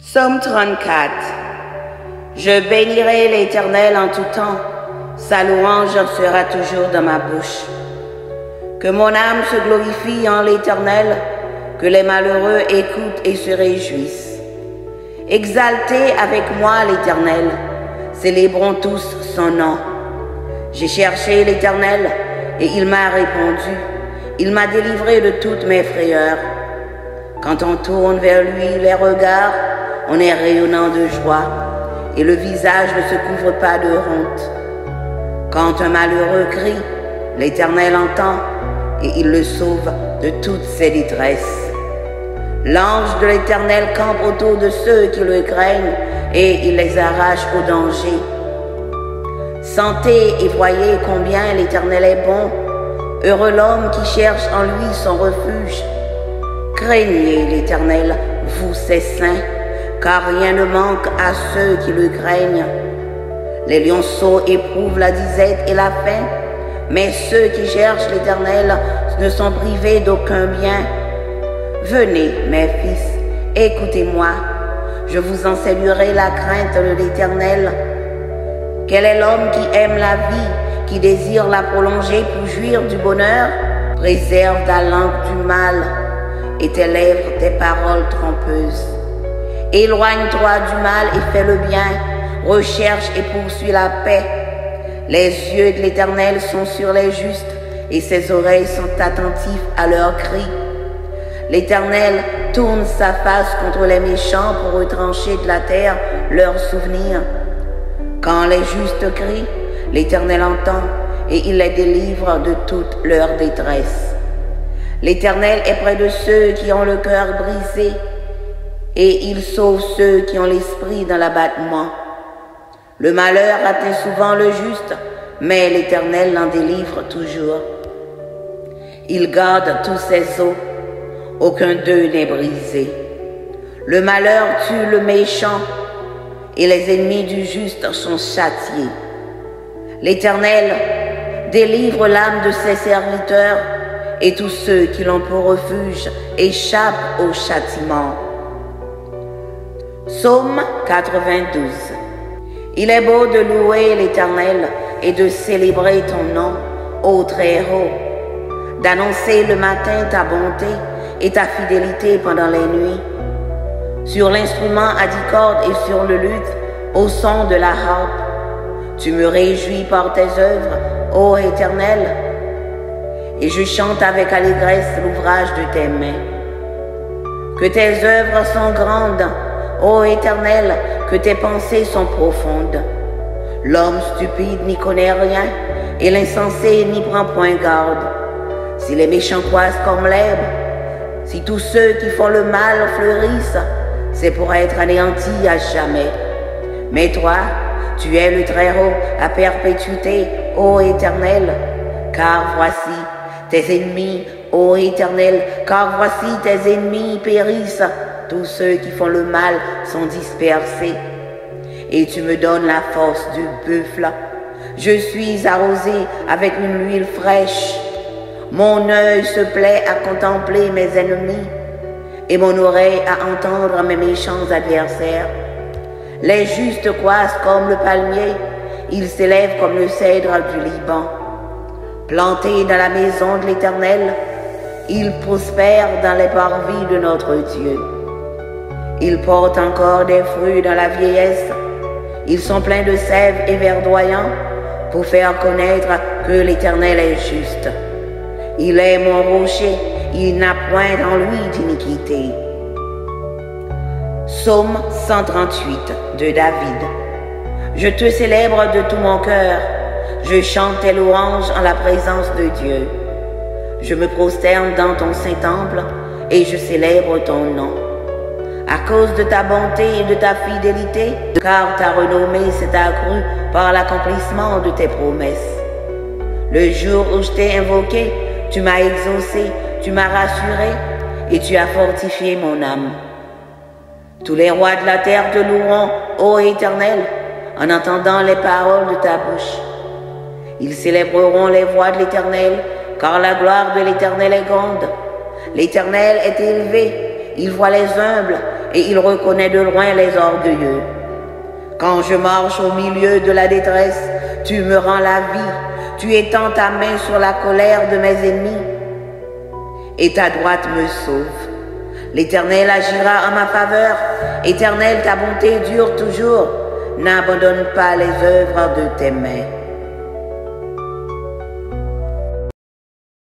Psaume 34. Je bénirai l'Éternel en tout temps, sa louange sera toujours dans ma bouche. Que mon âme se glorifie en l'Éternel, que les malheureux écoutent et se réjouissent. Exaltez avec moi l'Éternel, célébrons tous son nom. J'ai cherché l'Éternel et il m'a répondu, il m'a délivré de toutes mes frayeurs. Quand on tourne vers lui les regards, on est rayonnant de joie et le visage ne se couvre pas de honte. Quand un malheureux crie, l'Éternel entend et il le sauve de toutes ses détresses. L'ange de l'Éternel campe autour de ceux qui le craignent et il les arrache au danger. Sentez et voyez combien l'Éternel est bon. Heureux l'homme qui cherche en lui son refuge. Craignez l'Éternel, vous ses saints, car rien ne manque à ceux qui le craignent. Les lionceaux éprouvent la disette et la faim, mais ceux qui cherchent l'Éternel ne sont privés d'aucun bien. Venez, mes fils, écoutez-moi, je vous enseignerai la crainte de l'Éternel. Quel est l'homme qui aime la vie, qui désire la prolonger pour jouir du bonheur? Préserve ta langue du mal et tes lèvres tes paroles trompeuses. Éloigne-toi du mal et fais le bien, recherche et poursuis la paix. Les yeux de l'Éternel sont sur les justes et ses oreilles sont attentives à leurs cris. L'Éternel tourne sa face contre les méchants pour retrancher de la terre leurs souvenirs. Quand les justes crient, l'Éternel entend et il les délivre de toute leur détresse. L'Éternel est près de ceux qui ont le cœur brisé et il sauve ceux qui ont l'esprit dans l'abattement. Le malheur atteint souvent le juste, mais l'Éternel l'en délivre toujours. Il garde tous ses os, aucun d'eux n'est brisé. Le malheur tue le méchant et les ennemis du juste sont châtiés. L'Éternel délivre l'âme de ses serviteurs et tous ceux qui l'ont pour refuge échappent au châtiment. Psaume 92. Il est beau de louer l'Éternel et de célébrer ton nom, ô Très-Haut, d'annoncer le matin ta bonté et ta fidélité pendant les nuits, sur l'instrument à 10 cordes et sur le luth, au son de la harpe. Tu me réjouis par tes œuvres, ô Éternel, et je chante avec allégresse l'ouvrage de tes mains. Que tes œuvres sont grandes, ô Éternel, que tes pensées sont profondes. L'homme stupide n'y connaît rien, et l'insensé n'y prend point garde. Si les méchants croissent comme l'herbe, si tous ceux qui font le mal fleurissent, c'est pour être anéantis à jamais. Mais toi, tu es le Très-Haut à perpétuité, ô Éternel, car voici tes ennemis, ô Éternel, car voici tes ennemis périssent, tous ceux qui font le mal sont dispersés. Et tu me donnes la force du buffle. Je suis arrosé avec une huile fraîche. Mon œil se plaît à contempler mes ennemis et mon oreille à entendre mes méchants adversaires. Les justes croissent comme le palmier, ils s'élèvent comme le cèdre du Liban. Plantés dans la maison de l'Éternel, ils prospèrent dans les parvis de notre Dieu. Ils portent encore des fruits dans la vieillesse, ils sont pleins de sève et verdoyants pour faire connaître que l'Éternel est juste. Il est mon rocher, il n'a point en lui d'iniquité. Psaume 138 de David. Je te célèbre de tout mon cœur, je chante tes louanges en la présence de Dieu. Je me prosterne dans ton saint temple et je célèbre ton nom. À cause de ta bonté et de ta fidélité, car ta renommée s'est accrue par l'accomplissement de tes promesses. Le jour où je t'ai invoqué, tu m'as exaucé, tu m'as rassuré et tu as fortifié mon âme. Tous les rois de la terre te loueront, ô Éternel, en entendant les paroles de ta bouche. Ils célébreront les voies de l'Éternel, car la gloire de l'Éternel est grande. L'Éternel est élevé, il voit les humbles et il reconnaît de loin les orgueilleux. Quand je marche au milieu de la détresse, tu me rends la vie, tu étends ta main sur la colère de mes ennemis, et ta droite me sauve. L'Éternel agira en ma faveur, Éternel, ta bonté dure toujours, n'abandonne pas les œuvres de tes mains.